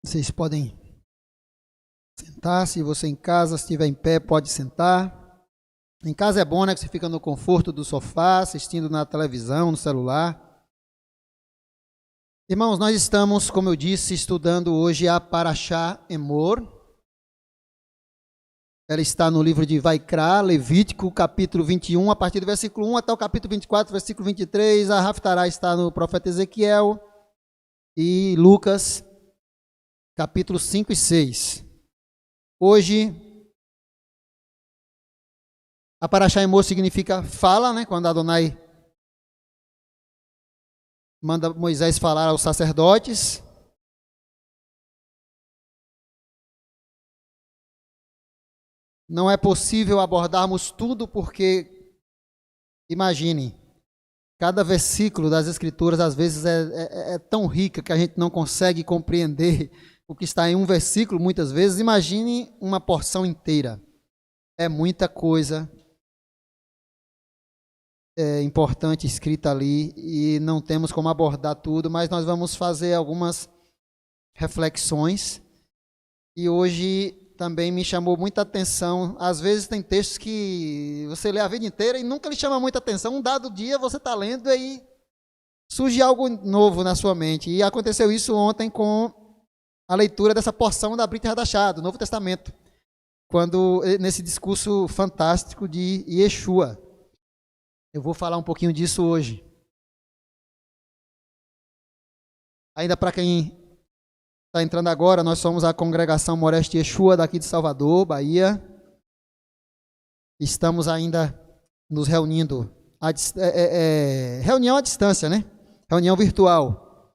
Vocês podem sentar, se você em casa estiver em pé, pode sentar. Em casa é bom, né, que você fica no conforto do sofá, assistindo na televisão, no celular. Irmãos, nós estamos, como eu disse, estudando hoje a Parashá Emor. Ela está no livro de Vaikra, Levítico, capítulo 21, a partir do versículo 1 até o capítulo 24, versículo 23. A Haftará está no profeta Ezequiel e Lucas, capítulo 5 e 6. Hoje, a Parashá Emor significa fala, né? Quando Adonai manda Moisés falar aos sacerdotes. Não é possível abordarmos tudo porque, imagine, cada versículo das Escrituras às vezes é tão rica que a gente não consegue compreender o que está em um versículo muitas vezes. Imagine uma porção inteira. É muita coisa importante escrita ali e não temos como abordar tudo, mas nós vamos fazer algumas reflexões. E hoje também me chamou muita atenção, às vezes tem textos que você lê a vida inteira e nunca lhe chama muita atenção, um dado dia você está lendo e aí surge algo novo na sua mente. E aconteceu isso ontem com a leitura dessa porção da Brit Hadashah, do Novo Testamento, quando nesse discurso fantástico de Yeshua. Eu vou falar um pouquinho disso hoje. Ainda para quem está entrando agora, nós somos a congregação Moreste Yeshua daqui de Salvador, Bahia. Estamos ainda nos reunindo, reunião à distância, né? Reunião virtual.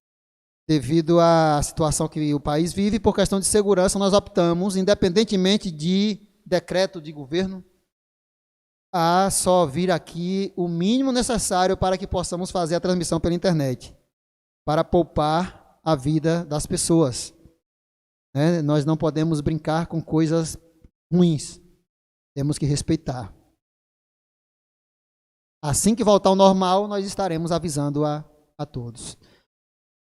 Devido à situação que o país vive, por questão de segurança, nós optamos, independentemente de decreto de governo, a só vir aqui o mínimo necessário para que possamos fazer a transmissão pela internet, para poupar a vida das pessoas. Nós não podemos brincar com coisas ruins, temos que respeitar. Assim que voltar ao normal, nós estaremos avisando a todos.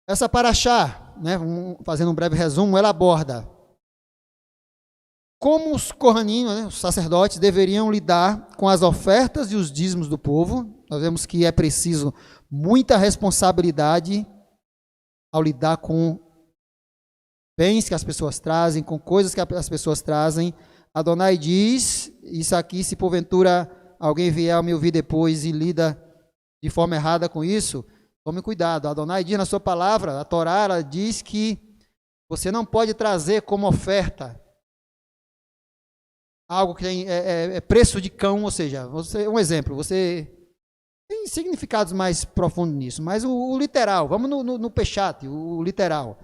Essa Parashá, fazendo um breve resumo, ela aborda como os Kohanim, os sacerdotes, deveriam lidar com as ofertas e os dízimos do povo. Nós vemos que é preciso muita responsabilidade ao lidar com bens que as pessoas trazem, com coisas que as pessoas trazem. Adonai diz, isso aqui, se porventura alguém vier a me ouvir depois e lida de forma errada com isso, tome cuidado. Adonai diz na sua palavra, a Torá, ela diz que você não pode trazer como oferta algo que é preço de cão, ou seja, um exemplo, você tem significados mais profundos nisso, mas o literal, vamos no Peshat, o literal.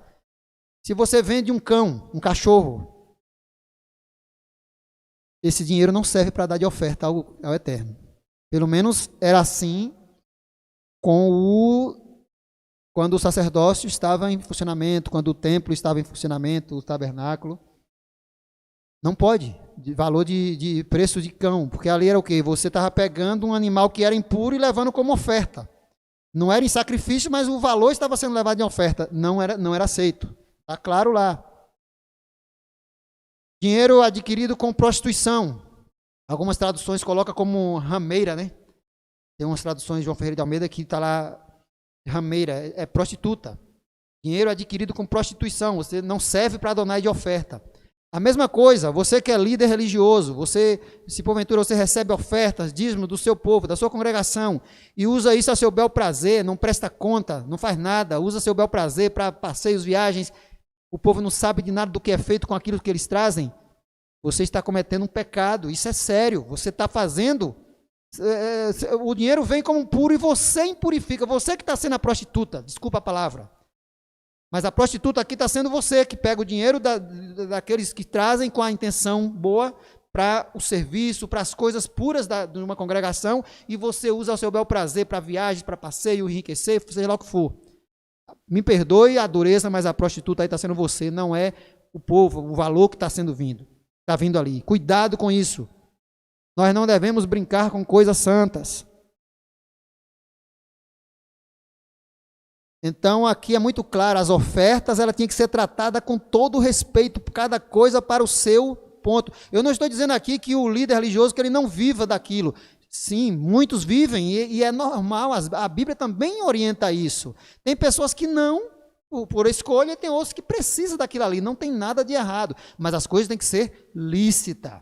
Se você vende um cão, um cachorro, esse dinheiro não serve para dar de oferta ao Eterno. Pelo menos era assim quando o sacerdócio estava em funcionamento, quando o templo estava em funcionamento, o tabernáculo. Não pode, de valor de preço de cão, porque ali era o quê? Você estava pegando um animal que era impuro e levando como oferta. Não era em sacrifício, mas o valor estava sendo levado em oferta. Não era aceito. Está claro lá. Dinheiro adquirido com prostituição. Algumas traduções colocam como rameira, né? Tem umas traduções de João Ferreira de Almeida que está lá, rameira, é prostituta. Dinheiro adquirido com prostituição. Você não serve para Adonai de oferta. A mesma coisa, você que é líder religioso, se porventura você recebe ofertas, dízimo do seu povo, da sua congregação, e usa isso a seu bel prazer, não presta conta, não faz nada, usa seu bel prazer para passeios, viagens, o povo não sabe de nada do que é feito com aquilo que eles trazem, você está cometendo um pecado, isso é sério, você está fazendo, o dinheiro vem como puro e você impurifica, você que está sendo a prostituta, desculpa a palavra. Mas a prostituta aqui está sendo você, que pega o dinheiro daqueles que trazem com a intenção boa para o serviço, para as coisas puras de uma congregação, e você usa ao seu bel prazer para viagens, para passeio, enriquecer, seja lá o que for. Me perdoe a dureza, mas a prostituta aí está sendo você, não é o povo, o valor que está vindo ali. Cuidado com isso. Nós não devemos brincar com coisas santas. Então, aqui é muito claro, as ofertas, ela tinha que ser tratada com todo o respeito, cada coisa para o seu ponto. Eu não estou dizendo aqui que o líder religioso, que ele não viva daquilo. Sim, muitos vivem, e é normal, a Bíblia também orienta isso. Tem pessoas que não, por escolha, tem outros que precisam daquilo ali, não tem nada de errado, mas as coisas têm que ser lícitas.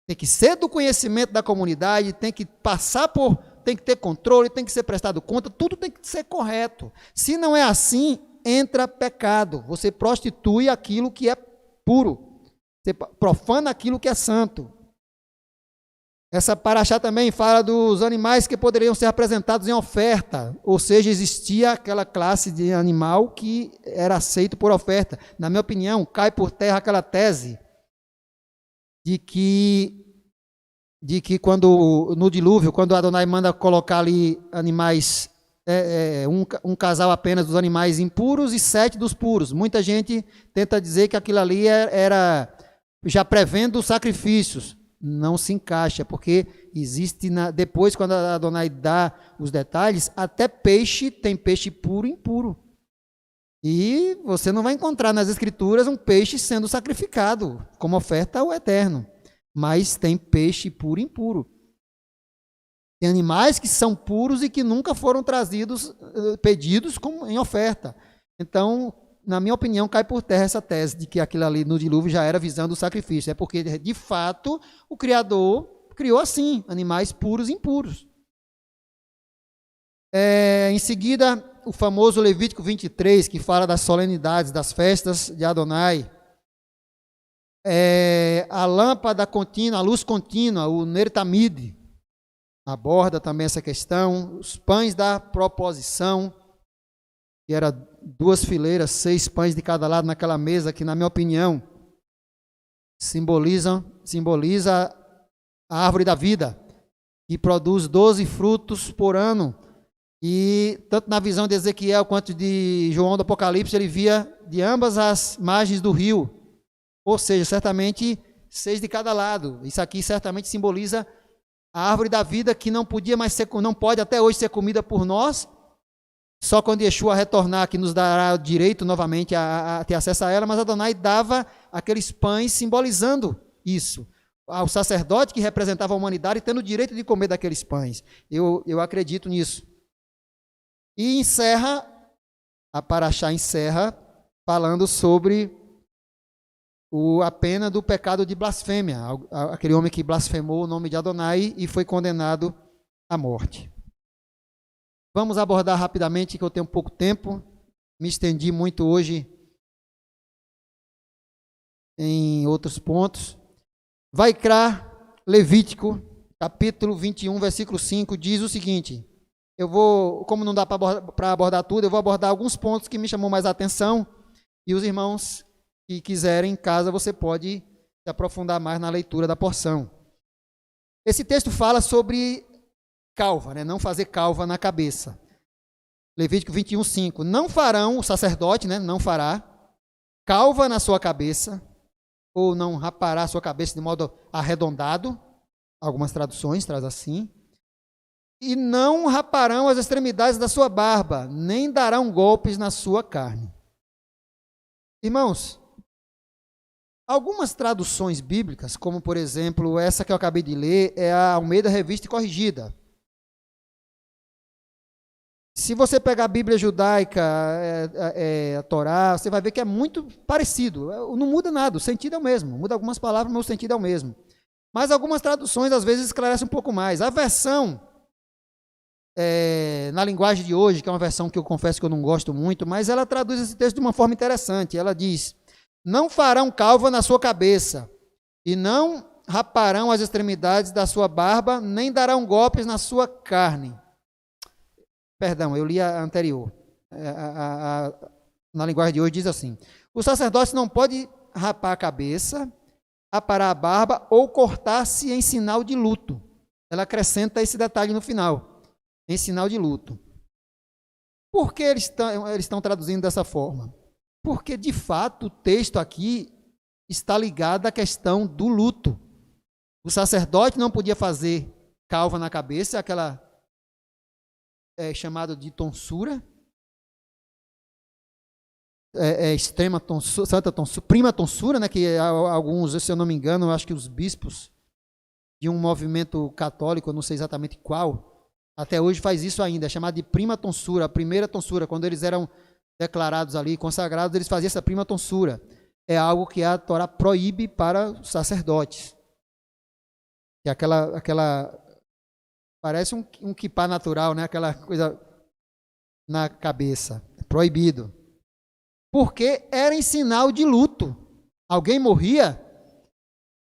Tem que ser do conhecimento da comunidade, tem que passar por, tem que ter controle, tem que ser prestado conta, tudo tem que ser correto. Se não é assim, entra pecado. Você prostitui aquilo que é puro. Você profana aquilo que é santo. Essa paraxá também fala dos animais que poderiam ser apresentados em oferta, ou seja, existia aquela classe de animal que era aceito por oferta. Na minha opinião, cai por terra aquela tese de que quando no dilúvio, quando Adonai manda colocar ali animais, um casal apenas dos animais impuros e 7 dos puros. Muita gente tenta dizer que aquilo ali era já prevendo os sacrifícios. Não se encaixa, porque existe, depois quando Adonai dá os detalhes, até peixe, tem peixe puro e impuro. E você não vai encontrar nas Escrituras um peixe sendo sacrificado como oferta ao Eterno. Mas tem peixe puro e impuro. Tem animais que são puros e que nunca foram trazidos, pedidos em oferta. Então, na minha opinião, cai por terra essa tese de que aquilo ali no dilúvio já era visando o sacrifício. É porque, de fato, o Criador criou assim, animais puros e impuros. Em seguida, o famoso Levítico 23, que fala das solenidades, das festas de Adonai. A lâmpada contínua, a luz contínua, o Ner Tamid, aborda também essa questão. Os pães da proposição, que era 2 fileiras, 6 pães de cada lado naquela mesa, que na minha opinião simboliza a árvore da vida, que produz 12 frutos por ano. E tanto na visão de Ezequiel quanto de João do Apocalipse, ele via de ambas as margens do rio. Ou seja, certamente 6 de cada lado. Isso aqui certamente simboliza a árvore da vida, que não pode até hoje ser comida por nós. Só quando Yeshua retornar, que nos dará direito novamente a ter acesso a ela. Mas Adonai dava aqueles pães simbolizando isso. Ao sacerdote que representava a humanidade, tendo o direito de comer daqueles pães. Eu acredito nisso. E a paraxá encerra falando sobre a pena do pecado de blasfêmia, aquele homem que blasfemou o nome de Adonai e foi condenado à morte. Vamos abordar rapidamente, que eu tenho pouco tempo, me estendi muito hoje em outros pontos. Vaikra, Levítico, capítulo 21, versículo 5, diz o seguinte: como não dá para abordar tudo, eu vou abordar alguns pontos que me chamou mais a atenção, e os irmãos que quiserem em casa, você pode se aprofundar mais na leitura da porção. Esse texto fala sobre calva, não fazer calva na cabeça. Levítico 21, 5. Não farão, o sacerdote, não fará calva na sua cabeça, ou não rapará a sua cabeça de modo arredondado, algumas traduções traz assim, e não raparão as extremidades da sua barba, nem darão golpes na sua carne. Irmãos, algumas traduções bíblicas, como por exemplo essa que eu acabei de ler, é a Almeida Revista e Corrigida. Se você pegar a Bíblia judaica, a Torá, você vai ver que é muito parecido. Não muda nada, o sentido é o mesmo. Muda algumas palavras, mas o sentido é o mesmo. Mas algumas traduções às vezes esclarecem um pouco mais. A versão na linguagem de hoje, que é uma versão que eu confesso que eu não gosto muito, mas ela traduz esse texto de uma forma interessante. Ela diz: não farão calva na sua cabeça, e não raparão as extremidades da sua barba, nem darão golpes na sua carne. Perdão, eu li a anterior. Na linguagem de hoje diz assim: o sacerdote não pode rapar a cabeça, aparar a barba ou cortar-se em sinal de luto. Ela acrescenta esse detalhe no final, em sinal de luto. Por que eles estão traduzindo dessa forma? Porque, de fato, o texto aqui está ligado à questão do luto. O sacerdote não podia fazer calva na cabeça, aquela chamada de tonsura, extrema tonsura, santa tonsura, prima tonsura, né, que alguns, se eu não me engano, eu acho que os bispos de um movimento católico, eu não sei exatamente qual, até hoje faz isso ainda, é chamado de prima tonsura, a primeira tonsura, quando eles eram declarados ali, consagrados, eles faziam essa prima tonsura. É algo que a Torá proíbe para os sacerdotes. Que é aquela parece um quipá natural, né? Aquela coisa na cabeça. É proibido. Porque era em sinal de luto. Alguém morria,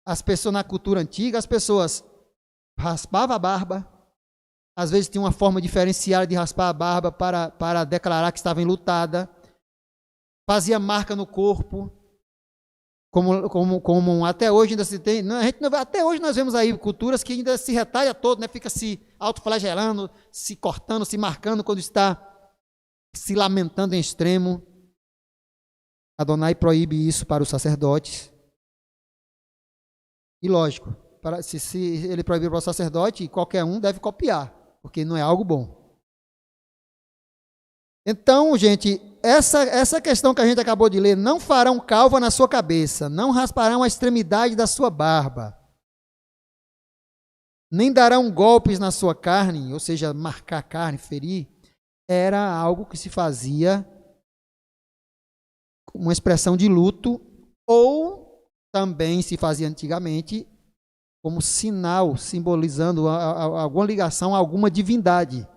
as pessoas na cultura antiga, as pessoas raspavam a barba, às vezes tinha uma forma diferenciada de raspar a barba para declarar que estava enlutada, fazia marca no corpo, como até hoje ainda se tem, até hoje nós vemos aí culturas que ainda se retalha todo, né? Fica se autoflagelando, se cortando, se marcando quando está se lamentando em extremo. Adonai proíbe isso para os sacerdotes. E lógico, se ele proibir para o sacerdote, qualquer um deve copiar, porque não é algo bom. Então, gente, essa questão que a gente acabou de ler, não farão calva na sua cabeça, não rasparão a extremidade da sua barba, nem darão golpes na sua carne, ou seja, marcar a carne, ferir, era algo que se fazia com uma expressão de luto, ou também se fazia antigamente como sinal, simbolizando alguma ligação a alguma divindade.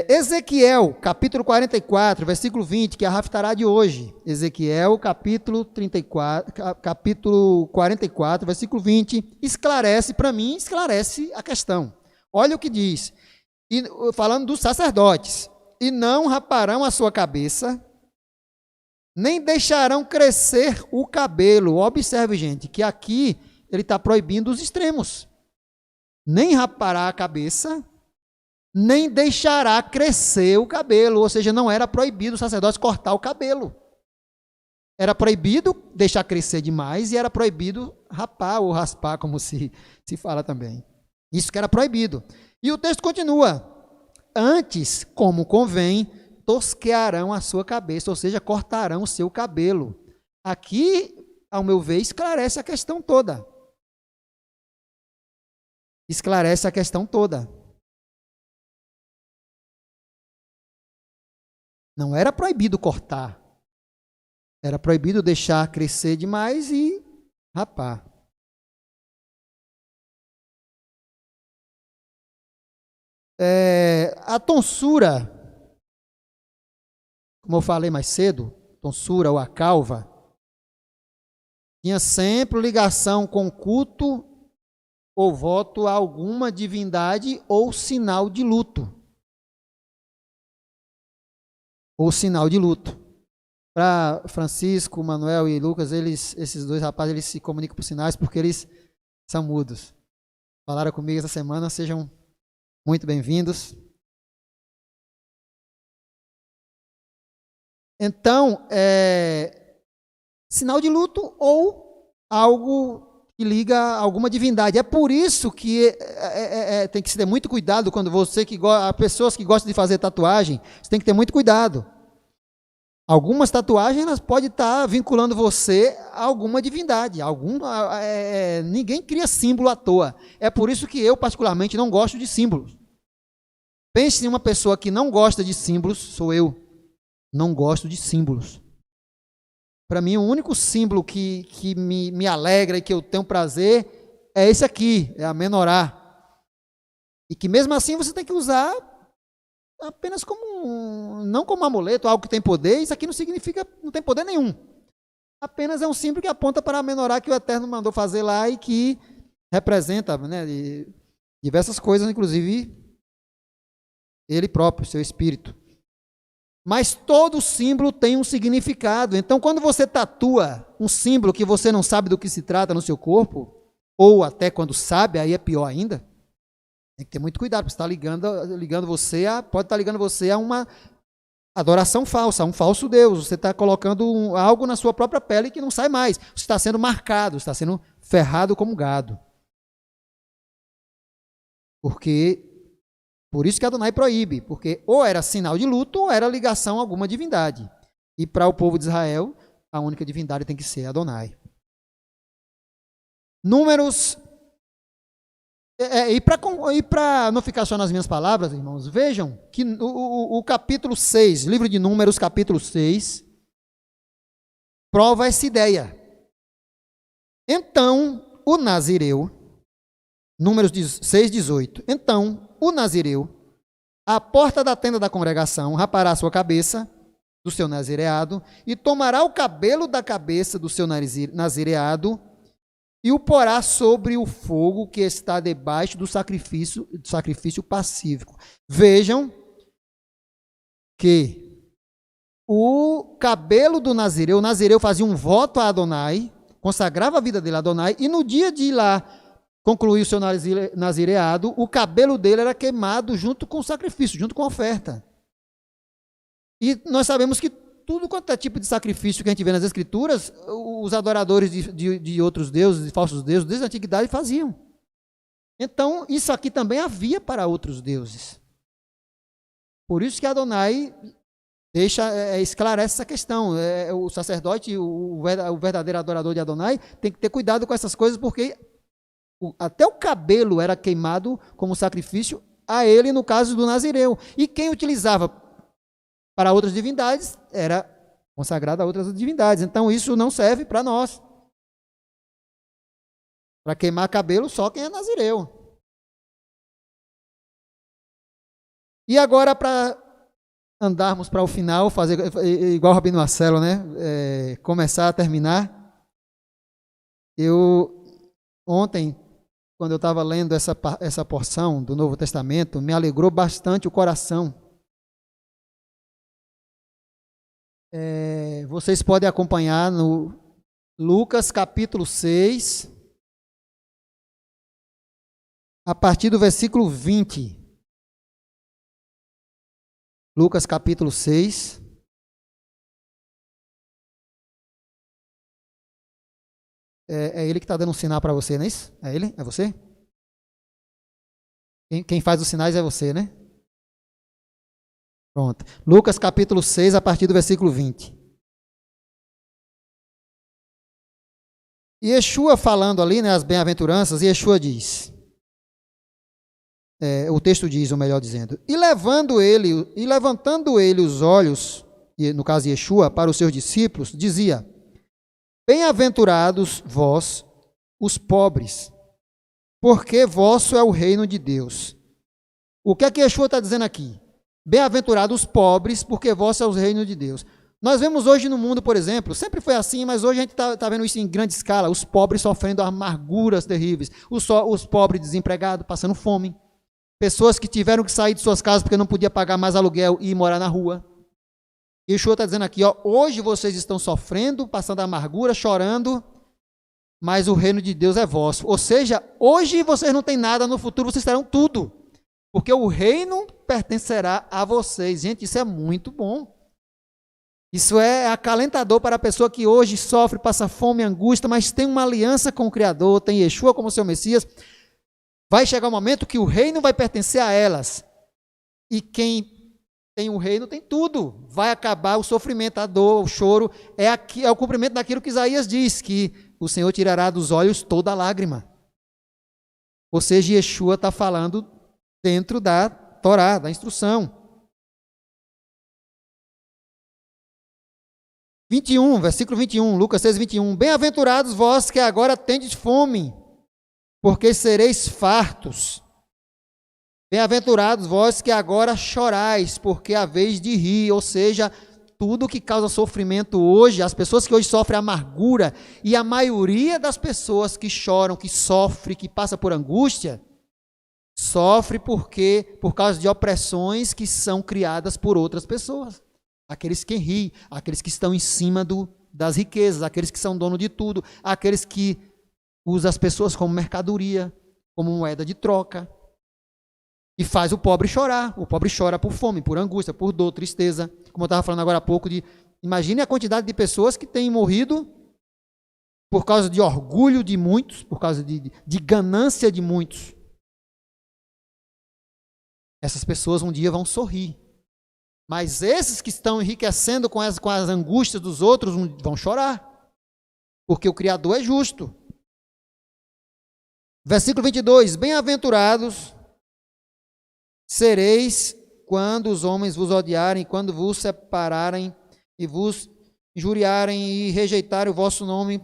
Ezequiel, capítulo 44, versículo 20, que é a Haftará de hoje. Ezequiel, capítulo 44, versículo 20, esclarece para mim, esclarece a questão. Olha o que diz, falando dos sacerdotes. E não raparão a sua cabeça, nem deixarão crescer o cabelo. Observe, gente, que aqui ele está proibindo os extremos. Nem rapará a cabeça, nem deixará crescer o cabelo. Ou seja, não era proibido os sacerdotes cortar o cabelo. Era proibido deixar crescer demais e era proibido rapar ou raspar, como se fala também. Isso que era proibido. E o texto continua. Antes, como convém, tosquearão a sua cabeça, ou seja, cortarão o seu cabelo. Aqui, ao meu ver, esclarece a questão toda. Esclarece a questão toda. Não era proibido cortar. Era proibido deixar crescer demais e rapar. A tonsura, como eu falei mais cedo, tonsura ou a calva, tinha sempre ligação com culto ou voto a alguma divindade ou sinal de luto. Ou sinal de luto. Para Francisco, Manuel e Lucas, esses dois rapazes, eles se comunicam por sinais porque eles são mudos. Falaram comigo essa semana, sejam muito bem-vindos. Então, sinal de luto ou algo que liga a alguma divindade. É por isso que tem que se ter muito cuidado quando pessoas que gostam de fazer tatuagem, você tem que ter muito cuidado. Algumas tatuagens elas podem estar vinculando você a alguma divindade. Ninguém cria símbolo à toa. É por isso que eu, particularmente, não gosto de símbolos. Pense em uma pessoa que não gosta de símbolos, sou eu. Não gosto de símbolos. Para mim, o único símbolo que me alegra e que eu tenho prazer é esse aqui, é a menorá. E que mesmo assim você tem que usar apenas não como amuleto, algo que tem poder. Isso aqui não tem poder nenhum. Apenas é um símbolo que aponta para a menorá que o Eterno mandou fazer lá e que representa, né, diversas coisas, inclusive ele próprio, seu espírito. Mas todo símbolo tem um significado. Então, quando você tatua um símbolo que você não sabe do que se trata no seu corpo, ou até quando sabe, aí é pior ainda, tem que ter muito cuidado, porque está pode estar ligando você a uma adoração falsa, a um falso Deus. Você está colocando algo na sua própria pele que não sai mais. Você está sendo marcado, está sendo ferrado como gado. Por Por isso que Adonai proíbe, porque ou era sinal de luto ou era ligação a alguma divindade. E para o povo de Israel, a única divindade tem que ser Adonai. Números. E para não ficar só nas minhas palavras, irmãos, vejam que o capítulo 6, livro de Números, capítulo 6, prova essa ideia. Então, o nazireu, Números 6:18. Então, o nazireu, à porta da tenda da congregação, rapará a sua cabeça do seu nazireado e tomará o cabelo da cabeça do seu nazireado e o porá sobre o fogo que está debaixo do sacrifício pacífico. Vejam que o cabelo do nazireu, o nazireu fazia um voto a Adonai, consagrava a vida dele a Adonai, e no dia de ir lá concluir o seu nazireado, o cabelo dele era queimado junto com o sacrifício, junto com a oferta. E nós sabemos que tudo quanto é tipo de sacrifício que a gente vê nas Escrituras, os adoradores de outros deuses, de falsos deuses, desde a antiguidade faziam. Então, isso aqui também havia para outros deuses. Por isso que Adonai esclarece essa questão. O sacerdote, o verdadeiro adorador de Adonai, tem que ter cuidado com essas coisas, porque até o cabelo era queimado como sacrifício a ele, no caso do nazireu. E quem utilizava para outras divindades era consagrado a outras divindades. Então isso não serve para nós. Para queimar cabelo só quem é nazireu. E agora, para andarmos para o final, fazer igual o Rabino Marcelo, né? Começar a terminar. Ontem, quando eu estava lendo essa porção do Novo Testamento, me alegrou bastante o coração. Vocês podem acompanhar no Lucas capítulo 6, a partir do versículo 20. Lucas capítulo 6. É ele que está dando um sinal para você, não é isso? É ele? É você? Quem faz os sinais é você, né? Pronto. Lucas capítulo 6, a partir do versículo 20. E Yeshua falando ali, né, as bem-aventuranças, Yeshua diz, o texto diz, ou melhor dizendo, e levantando ele os olhos, no caso Yeshua, para os seus discípulos, dizia, bem-aventurados vós, os pobres, porque vosso é o reino de Deus. O que é que Yeshua está dizendo aqui? Bem-aventurados os pobres, porque vosso é o reino de Deus. Nós vemos hoje no mundo, por exemplo, sempre foi assim, mas hoje a gente está vendo isso em grande escala, os pobres sofrendo amarguras terríveis, os pobres desempregados passando fome, pessoas que tiveram que sair de suas casas porque não podia pagar mais aluguel e ir morar na rua. E Yeshua está dizendo aqui, hoje vocês estão sofrendo, passando amargura, chorando, mas o reino de Deus é vosso. Ou seja, hoje vocês não têm nada, no futuro vocês terão tudo. Porque o reino pertencerá a vocês. Gente, isso é muito bom. Isso é acalentador para a pessoa que hoje sofre, passa fome, angústia, mas tem uma aliança com o Criador, tem Yeshua como seu Messias. Vai chegar um momento que o reino vai pertencer a elas. E quem tem o reino tem tudo. Vai acabar o sofrimento, a dor, o choro. É o cumprimento daquilo que Isaías diz, que o Senhor tirará dos olhos toda lágrima. Ou seja, Yeshua está falando dentro da Torá, da instrução. 21, versículo 21, Lucas 6, 21. Bem-aventurados vós que agora tendes fome, porque sereis fartos. Bem-aventurados vós que agora chorais, porque haveis de rir. Ou seja, tudo que causa sofrimento hoje, as pessoas que hoje sofrem amargura, e a maioria das pessoas que choram, que sofrem, que passa por angústia, sofre por causa de opressões que são criadas por outras pessoas. Aqueles que riem, aqueles que estão em cima das riquezas, aqueles que são dono de tudo, aqueles que usam as pessoas como mercadoria, como moeda de troca. E faz o pobre chorar. O pobre chora por fome, por angústia, por dor, tristeza. Como eu estava falando agora há pouco, imagine a quantidade de pessoas que têm morrido por causa de orgulho de muitos, por causa de ganância de muitos. Essas pessoas um dia vão sorrir. Mas esses que estão enriquecendo com as angústias dos outros vão chorar. Porque o Criador é justo. Versículo 22. Bem-aventurados sereis quando os homens vos odiarem, quando vos separarem e vos injuriarem e rejeitarem o vosso nome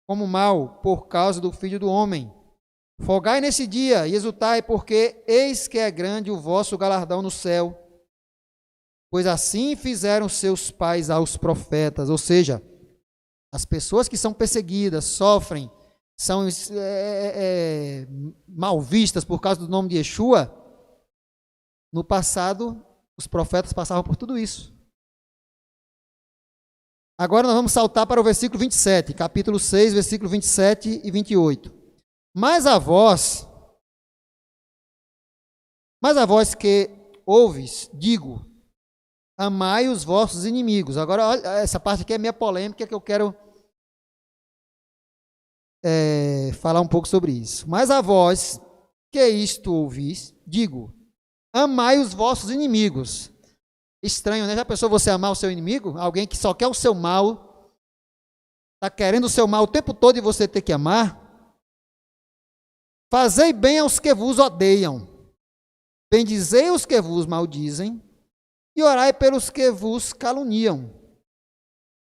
como mal, por causa do Filho do Homem. Folgai nesse dia e exultai, porque eis que é grande o vosso galardão no céu. Pois assim fizeram seus pais aos profetas. Ou seja, as pessoas que são perseguidas, sofrem, são mal vistas por causa do nome de Yeshua. No passado, os profetas passavam por tudo isso. Agora nós vamos saltar para o versículo 27, capítulo 6, versículo 27 e 28. Mas a vós que ouves, digo, amai os vossos inimigos. Agora, olha, essa parte aqui é minha polêmica, que eu quero falar um pouco sobre isso. Mas a vós que isto ouvis, digo, amai os vossos inimigos. Estranho, né? Já pensou você amar o seu inimigo? Alguém que só quer o seu mal, está querendo o seu mal o tempo todo e você ter que amar? Fazei bem aos que vos odeiam, bendizei os que vos maldizem, e orai pelos que vos caluniam.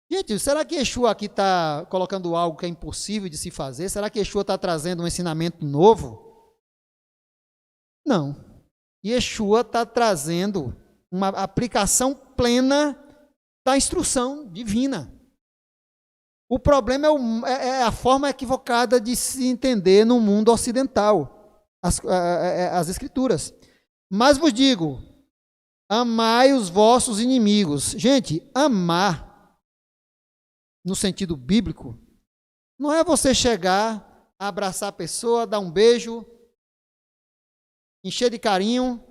Gente, será que Yeshua aqui está colocando algo que é impossível de se fazer? Será que Yeshua está trazendo um ensinamento novo? Não. Yeshua está trazendo uma aplicação plena da instrução divina. O problema é a forma equivocada de se entender no mundo ocidental, as Escrituras. Mas vos digo, amai os vossos inimigos. Gente, amar, no sentido bíblico, não é você chegar, abraçar a pessoa, dar um beijo, encher de carinho,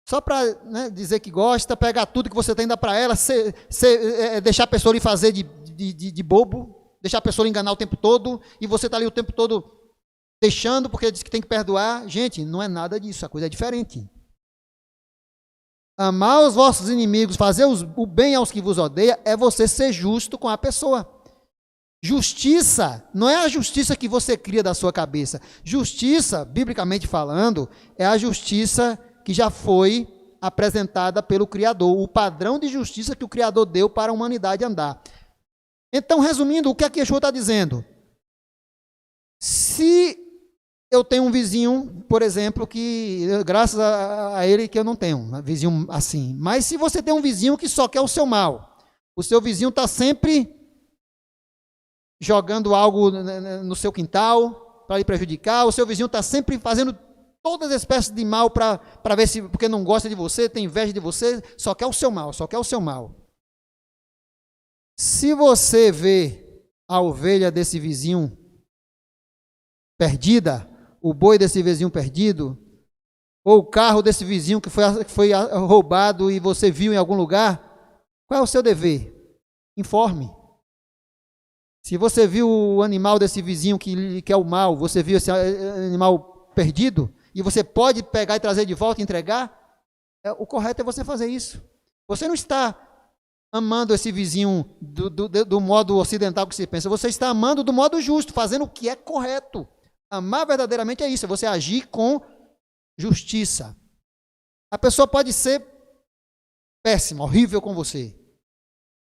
só para dizer que gosta, pegar tudo que você tem, dar para ela, deixar a pessoa lhe fazer de bobo, deixar a pessoa lhe enganar o tempo todo, e você está ali o tempo todo deixando, porque diz que tem que perdoar. Gente, não é nada disso, a coisa é diferente. Amar os vossos inimigos, fazer o bem aos que vos odeiam, é você ser justo com a pessoa. Justiça não é a justiça que você cria da sua cabeça. Justiça, biblicamente falando, é a justiça que já foi apresentada pelo Criador, o padrão de justiça que o Criador deu para a humanidade andar. Então, resumindo, o que a Yeshua está dizendo? Se eu tenho um vizinho, por exemplo, que, graças a ele que eu não tenho, um vizinho assim, mas se você tem um vizinho que só quer o seu mal, o seu vizinho está sempre jogando algo no seu quintal para lhe prejudicar, o seu vizinho está sempre fazendo todas as espécies de mal para ver se, porque não gosta de você, tem inveja de você, só quer o seu mal, só quer o seu mal. Se você vê a ovelha desse vizinho perdida, o boi desse vizinho perdido, ou o carro desse vizinho que foi roubado e você viu em algum lugar, qual é o seu dever? Informe. Se você viu o animal desse vizinho que quer o mal, você viu esse animal perdido, e você pode pegar e trazer de volta e entregar, o correto é você fazer isso. Você não está amando esse vizinho do modo ocidental que se pensa, você está amando do modo justo, fazendo o que é correto. Amar verdadeiramente é isso, é você agir com justiça. A pessoa pode ser péssima, horrível com você.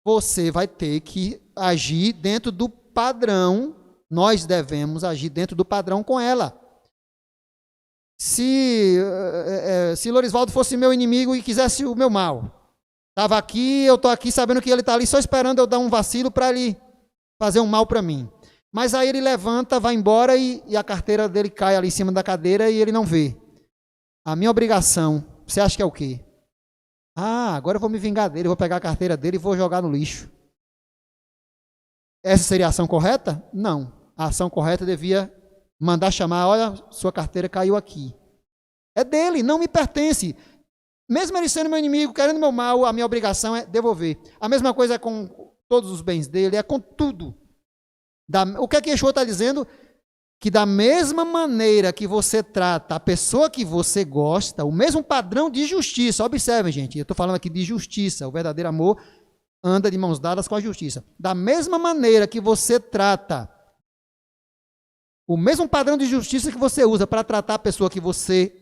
Você vai ter que agir dentro do padrão, nós devemos agir dentro do padrão com ela. Se Lorisvaldo fosse meu inimigo e quisesse o meu mal, estava aqui, eu estou aqui sabendo que ele está ali só esperando eu dar um vacilo para ele fazer um mal para mim. Mas aí ele levanta, vai embora e a carteira dele cai ali em cima da cadeira e ele não vê. A minha obrigação, você acha que é o quê? Agora eu vou me vingar dele, vou pegar a carteira dele e vou jogar no lixo. Essa seria a ação correta? Não. A ação correta devia mandar chamar, olha, sua carteira caiu aqui. É dele, não me pertence. Mesmo ele sendo meu inimigo, querendo meu mal, a minha obrigação é devolver. A mesma coisa é com todos os bens dele, é com tudo. O que é que Yeshua está dizendo? que da mesma maneira que você trata a pessoa que você gosta, o mesmo padrão de justiça, observem, gente, eu estou falando aqui de justiça, o verdadeiro amor anda de mãos dadas com a justiça. Da mesma maneira que você trata, o mesmo padrão de justiça que você usa para tratar a pessoa que você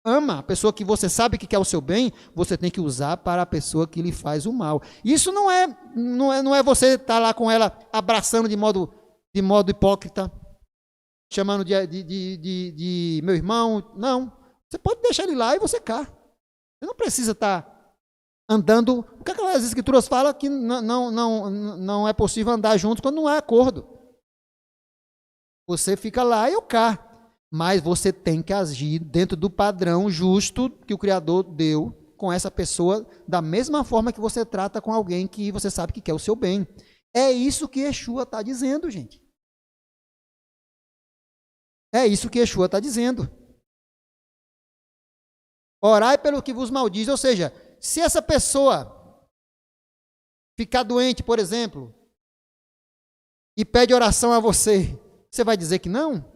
ama, a pessoa que você sabe que quer o seu bem, você tem que usar para a pessoa que lhe faz o mal. Isso não é você estar lá com ela abraçando de modo hipócrita, chamando de meu irmão. Não. Você pode deixar ele lá e você cá. Você não precisa estar andando. O que as escrituras falam que não é possível andar juntos quando não há acordo. Você fica lá e eu cá. Mas você tem que agir dentro do padrão justo que o Criador deu com essa pessoa, da mesma forma que você trata com alguém que você sabe que quer o seu bem. É isso que Yeshua está dizendo, gente. É isso que Yeshua está dizendo. Orai pelo que vos maldiz. Ou seja, se essa pessoa ficar doente, por exemplo, e pede oração a você, você vai dizer que não?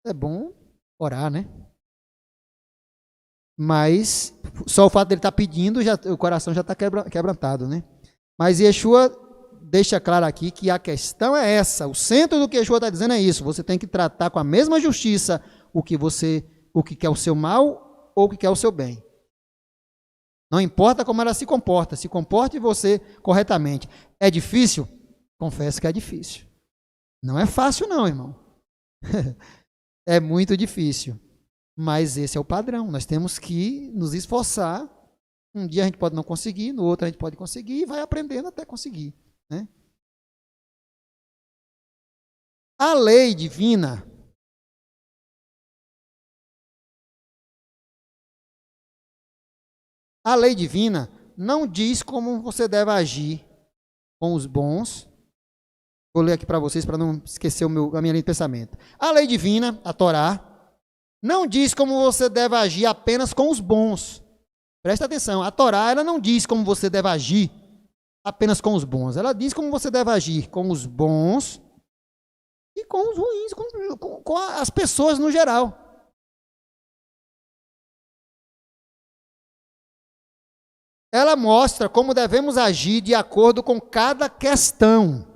É bom orar, né? Mas só o fato dele estar pedindo, o coração já está quebrantado, né? Mas Yeshua deixa claro aqui que a questão é essa. O centro do que Yeshua está dizendo é isso. Você tem que tratar com a mesma justiça o que quer o seu mal ou o que quer o seu bem. Não importa como ela se comporte você corretamente. É difícil? Confesso que é difícil. Não é fácil não, irmão. É muito difícil, mas esse é o padrão. Nós temos que nos esforçar. Um dia a gente pode não conseguir, no outro a gente pode conseguir e vai aprendendo até conseguir, né? A lei divina não diz como você deve agir com os bons. Vou ler aqui para vocês, para não esquecer a minha linha de pensamento. A lei divina, a Torá, não diz como você deve agir apenas com os bons. Presta atenção, a Torá ela não diz como você deve agir apenas com os bons. Ela diz como você deve agir com os bons e com os ruins, com as pessoas no geral. Ela mostra como devemos agir de acordo com cada questão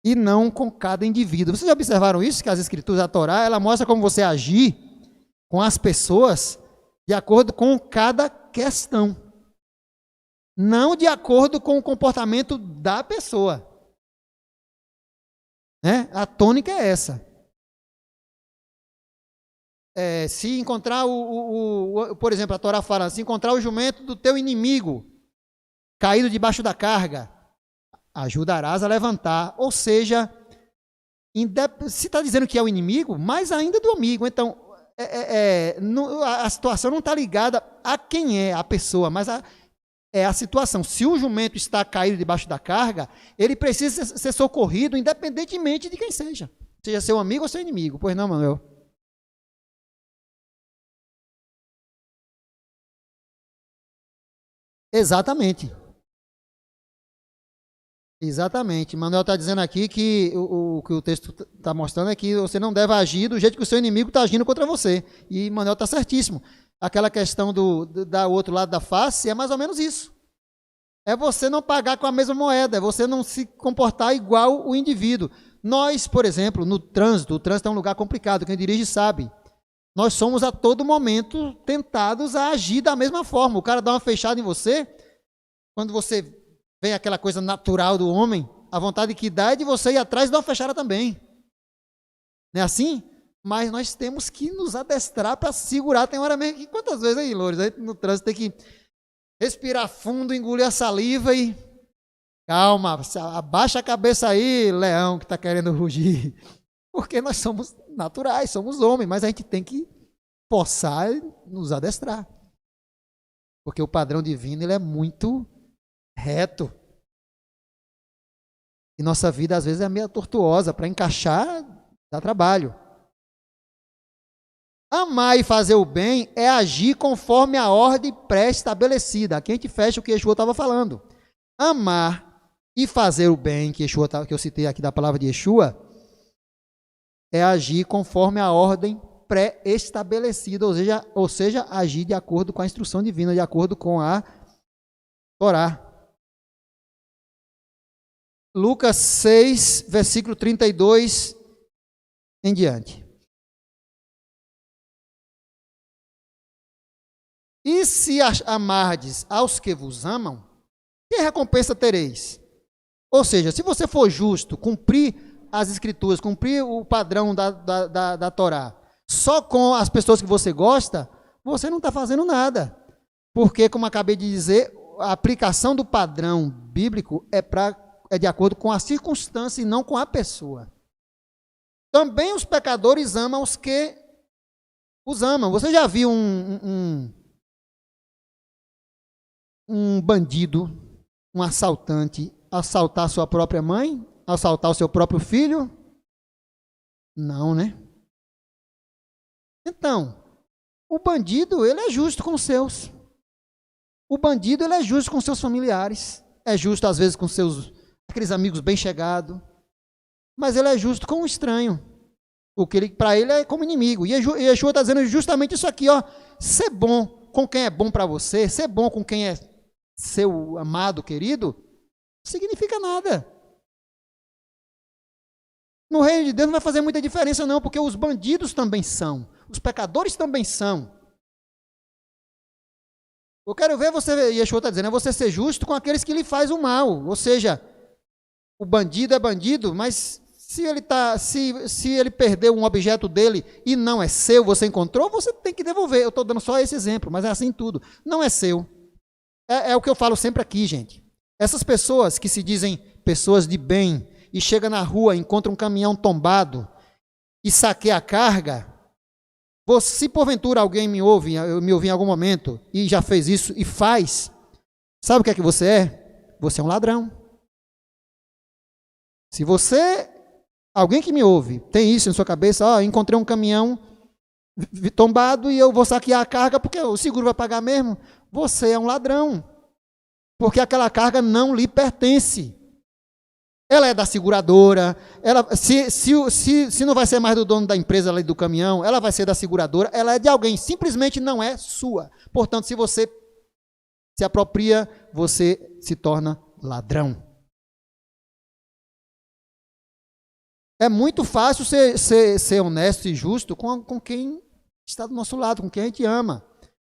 e não com cada indivíduo. Vocês já observaram isso? Que as escrituras da Torá, ela mostra como você agir com as pessoas de acordo com cada questão. Não de acordo com o comportamento da pessoa. Né? A tônica é essa. Se encontrar por exemplo, a Torá fala, se encontrar o jumento do teu inimigo caído debaixo da carga, ajudarás a levantar. Ou seja, se está dizendo que é o inimigo, mais ainda do amigo. Então, a situação não está ligada a quem é a pessoa, mas é a situação. Se o jumento está caído debaixo da carga, ele precisa ser socorrido independentemente de quem seja seu amigo ou seu inimigo. Pois não, Manuel? Exatamente. Exatamente. Manuel está dizendo aqui que o que o texto está mostrando é que você não deve agir do jeito que o seu inimigo está agindo contra você. E Manuel está certíssimo. Aquela questão da outro lado da face é mais ou menos isso. É você não pagar com a mesma moeda, é você não se comportar igual o indivíduo. Nós, por exemplo, no trânsito, o trânsito é um lugar complicado, quem dirige sabe. Nós somos a todo momento tentados a agir da mesma forma. O cara dá uma fechada em você, quando você vem aquela coisa natural do homem, a vontade que dá é de você ir atrás e dar uma fechada também. Não é assim? Mas nós temos que nos adestrar para segurar. Tem hora mesmo que, quantas vezes aí, Loures, aí no trânsito tem que respirar fundo, engolir a saliva e... Calma, abaixa a cabeça aí, leão que está querendo rugir. Porque nós somos naturais, somos homens, mas a gente tem que forçar e nos adestrar. Porque o padrão divino ele é muito reto. E nossa vida, às vezes, é meio tortuosa. Para encaixar, dá trabalho. Amar e fazer o bem é agir conforme a ordem pré-estabelecida. Aqui a gente fecha o que Yeshua estava falando. Amar e fazer o bem, que eu citei aqui da palavra de Yeshua, é agir conforme a ordem pré-estabelecida, ou seja, agir de acordo com a instrução divina, de acordo com a Torá. Lucas 6, versículo 32 em diante. E se amardes aos que vos amam, que recompensa tereis? Ou seja, se você for justo, cumprir as escrituras, cumprir o padrão da Torá, só com as pessoas que você gosta, você não está fazendo nada. Porque, como acabei de dizer, a aplicação do padrão bíblico é de acordo com a circunstância e não com a pessoa. Também os pecadores amam os que os amam. Você já viu um bandido, um assaltante, assaltar sua própria mãe? Assaltar o seu próprio filho? Não, né? Então, o bandido, ele é justo com os seus. O bandido, ele é justo com seus familiares. É justo, às vezes, com aqueles amigos bem chegados. Mas ele é justo com o estranho. O que para ele é como inimigo. E Yeshua está dizendo justamente isso aqui, ó. Ser bom com quem é bom para você, ser bom com quem é seu amado, querido, não significa nada. No reino de Deus não vai fazer muita diferença não, porque os bandidos também são, os pecadores também são. Eu quero ver você, Yeshua está dizendo, é você ser justo com aqueles que lhe fazem o mal. Ou seja, o bandido é bandido, mas se ele perdeu um objeto dele e não é seu, você encontrou, você tem que devolver. Eu estou dando só esse exemplo, mas é assim tudo. Não é seu. É o que eu falo sempre aqui, gente. Essas pessoas que se dizem pessoas de bem e chegam na rua, encontram um caminhão tombado e saqueia a carga, se porventura alguém me ouve em algum momento e já fez isso e faz, sabe o que é que você é? Você é um ladrão. Se alguém que me ouve, tem isso na sua cabeça, encontrei um caminhão tombado e eu vou saquear a carga porque o seguro vai pagar mesmo, você é um ladrão, porque aquela carga não lhe pertence. Ela é da seguradora, se não vai ser mais do dono da empresa ali do caminhão, ela vai ser da seguradora, ela é de alguém, simplesmente não é sua. Portanto, se você se apropria, você se torna ladrão. É muito fácil ser honesto e justo com quem está do nosso lado, com quem a gente ama.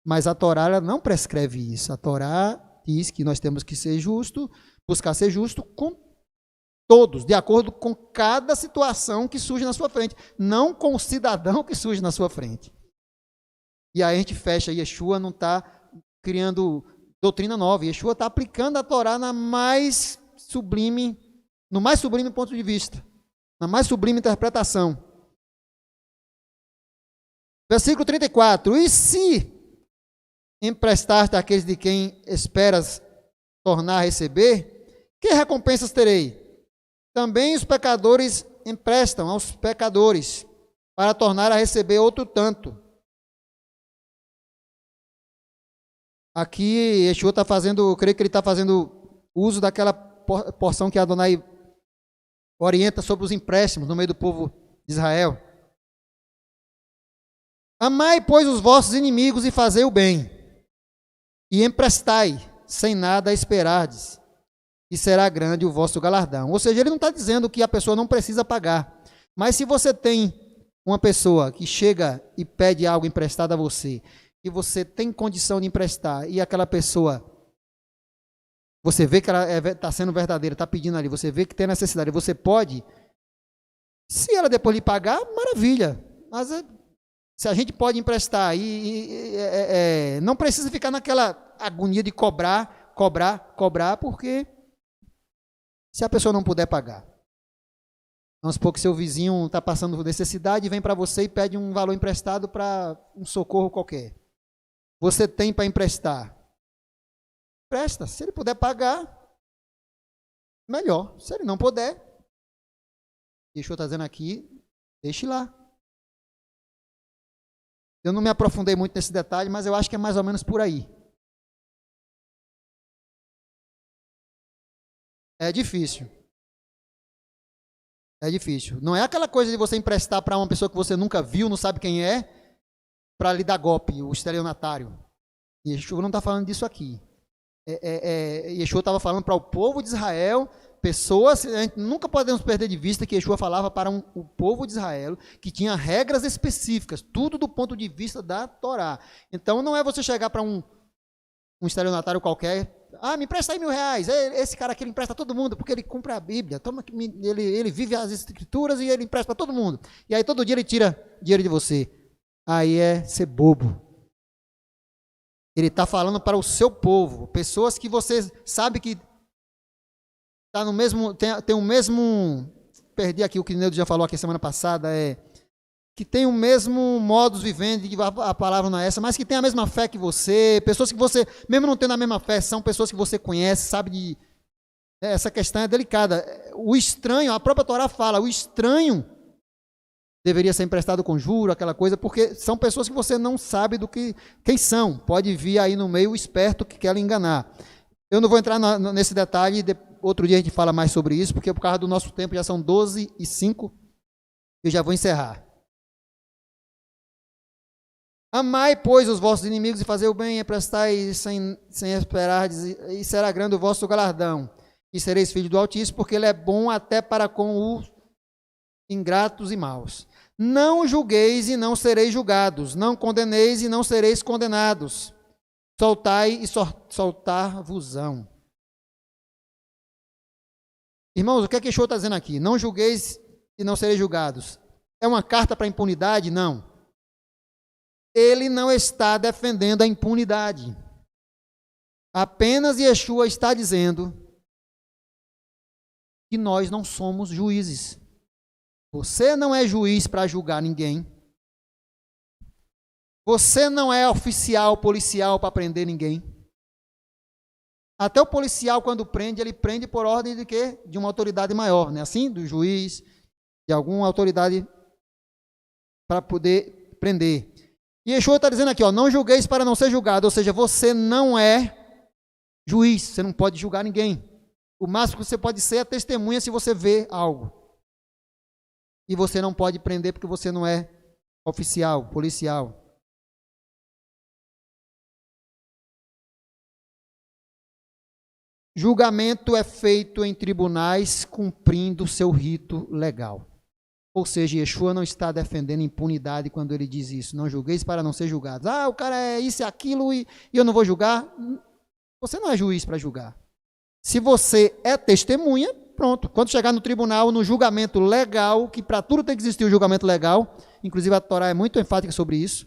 Mas a Torá ela não prescreve isso. A Torá diz que nós temos que ser justo, buscar ser justo com todos, de acordo com cada situação que surge na sua frente, não com o cidadão que surge na sua frente. E aí a gente fecha, Yeshua não está criando doutrina nova, Yeshua está aplicando a Torá no mais sublime ponto de vista, na mais sublime interpretação. Versículo 34, e se emprestaste àqueles de quem esperas tornar a receber, que recompensas terei? Também os pecadores emprestam aos pecadores, para tornar a receber outro tanto. Aqui, Yeshua está fazendo, eu creio que ele está fazendo uso daquela porção que Adonai orienta sobre os empréstimos no meio do povo de Israel. Amai, pois, os vossos inimigos e fazei o bem, e emprestai, sem nada esperardes, e será grande o vosso galardão. Ou seja, ele não está dizendo que a pessoa não precisa pagar. Mas se você tem uma pessoa que chega e pede algo emprestado a você, e você tem condição de emprestar, e aquela pessoa, você vê que ela está sendo verdadeira, está pedindo ali, você vê que tem necessidade, você pode, se ela depois lhe pagar, maravilha. Mas se a gente pode emprestar, não precisa ficar naquela agonia de cobrar, porque se a pessoa não puder pagar. Vamos supor que seu vizinho está passando necessidade e vem para você e pede um valor emprestado para um socorro qualquer. Você tem para emprestar. Presta. Se ele puder pagar, melhor. Se ele não puder, deixa eu estar dizendo aqui, deixe lá. Eu não me aprofundei muito nesse detalhe, mas eu acho que é mais ou menos por aí. É difícil. É difícil. Não é aquela coisa de você emprestar para uma pessoa que você nunca viu, não sabe quem é, para lhe dar golpe, o estelionatário. Yeshua não está falando disso aqui. Yeshua estava falando para o povo de Israel, pessoas, nunca podemos perder de vista que Yeshua falava para o povo de Israel, que tinha regras específicas, tudo do ponto de vista da Torá. Então não é você chegar para um estelionatário qualquer, me empresta aí R$1.000, esse cara aqui ele empresta a todo mundo, porque ele cumpre a Bíblia, ele vive as escrituras e ele empresta para todo mundo. E aí todo dia ele tira dinheiro de você. Aí é ser bobo. Ele está falando para o seu povo, pessoas que você sabe que tá no mesmo, tem o mesmo, perdi aqui o que o Neudo já falou aqui semana passada, que tem o mesmo modus vivendi, a palavra não é essa, mas que tem a mesma fé que você, pessoas que você, mesmo não tendo a mesma fé, são pessoas que você conhece, sabe de... Essa questão é delicada. O estranho, a própria Torá fala, o estranho deveria ser emprestado com juro, aquela coisa, porque são pessoas que você não sabe quem são. Pode vir aí no meio o esperto que quer lhe enganar. Eu não vou entrar nesse detalhe, outro dia a gente fala mais sobre isso, porque por causa do nosso tempo já são 12h05, eu já vou encerrar. Amai, pois, os vossos inimigos e fazer o bem, emprestai sem esperar, e será grande o vosso galardão. E sereis filhos do Altíssimo, porque ele é bom até para com os ingratos e maus. Não julgueis e não sereis julgados, não condeneis e não sereis condenados. Soltai e soltar-vos-ão. Irmãos, o que é que Yeshua está dizendo aqui? Não julgueis e não sereis julgados. É uma carta para a impunidade? Não. Ele não está defendendo a impunidade. Apenas Yeshua está dizendo que nós não somos juízes. Você não é juiz para julgar ninguém. Você não é oficial, policial para prender ninguém. Até o policial, quando prende, ele prende por ordem de quê? De uma autoridade maior, não é assim? Do juiz, de alguma autoridade para poder prender. E Yeshua está dizendo aqui, não julgueis para não ser julgado, ou seja, você não é juiz, você não pode julgar ninguém. O máximo que você pode ser é testemunha se você vê algo. E você não pode prender porque você não é oficial, policial. Julgamento é feito em tribunais cumprindo o seu rito legal. Ou seja, Yeshua não está defendendo impunidade quando ele diz isso. Não julgueis para não ser julgados. O cara é isso e aquilo e eu não vou julgar. Você não é juiz para julgar. Se você é testemunha, pronto. Quando chegar no tribunal, no julgamento legal, que para tudo tem que existir o julgamento legal, inclusive a Torá é muito enfática sobre isso,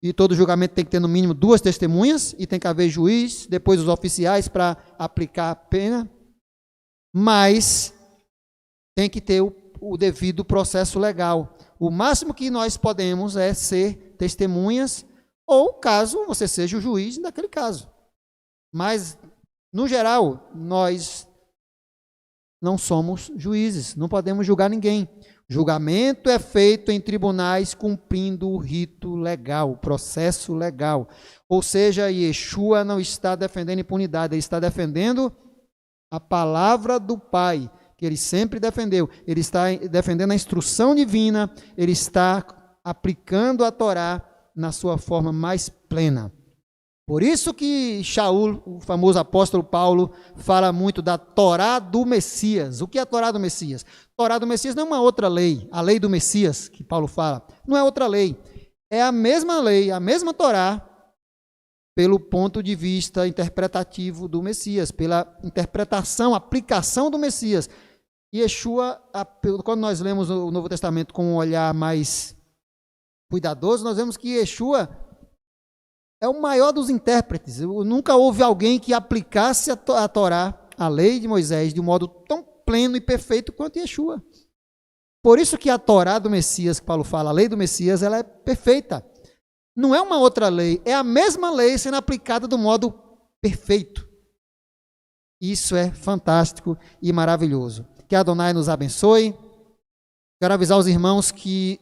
e todo julgamento tem que ter no mínimo 2 testemunhas, e tem que haver juiz, depois os oficiais para aplicar a pena, mas tem que ter o devido processo legal. O máximo que nós podemos é ser testemunhas, ou caso você seja o juiz naquele caso. Mas, no geral, nós não somos juízes, não podemos julgar ninguém. Julgamento é feito em tribunais cumprindo o rito legal, o processo legal. Ou seja, Yeshua não está defendendo impunidade, ele está defendendo a palavra do Pai, que ele sempre defendeu. Ele está defendendo a instrução divina, ele está aplicando a Torá na sua forma mais plena. Por isso que Shaul, o famoso apóstolo Paulo, fala muito da Torá do Messias. O que é a Torá do Messias? A Torá do Messias não é uma outra lei, a lei do Messias, que Paulo fala, não é outra lei. É a mesma lei, a mesma Torá, pelo ponto de vista interpretativo do Messias, pela interpretação, aplicação do Messias. Yeshua, quando nós lemos o Novo Testamento com um olhar mais cuidadoso, nós vemos que Yeshua é o maior dos intérpretes. Nunca houve alguém que aplicasse a Torá, a lei de Moisés, de um modo tão pleno e perfeito quanto Yeshua. Por isso que a Torá do Messias, que Paulo fala, a lei do Messias, ela é perfeita. Não é uma outra lei, é a mesma lei sendo aplicada do modo perfeito. Isso é fantástico e maravilhoso. Que Adonai nos abençoe. Quero avisar os irmãos que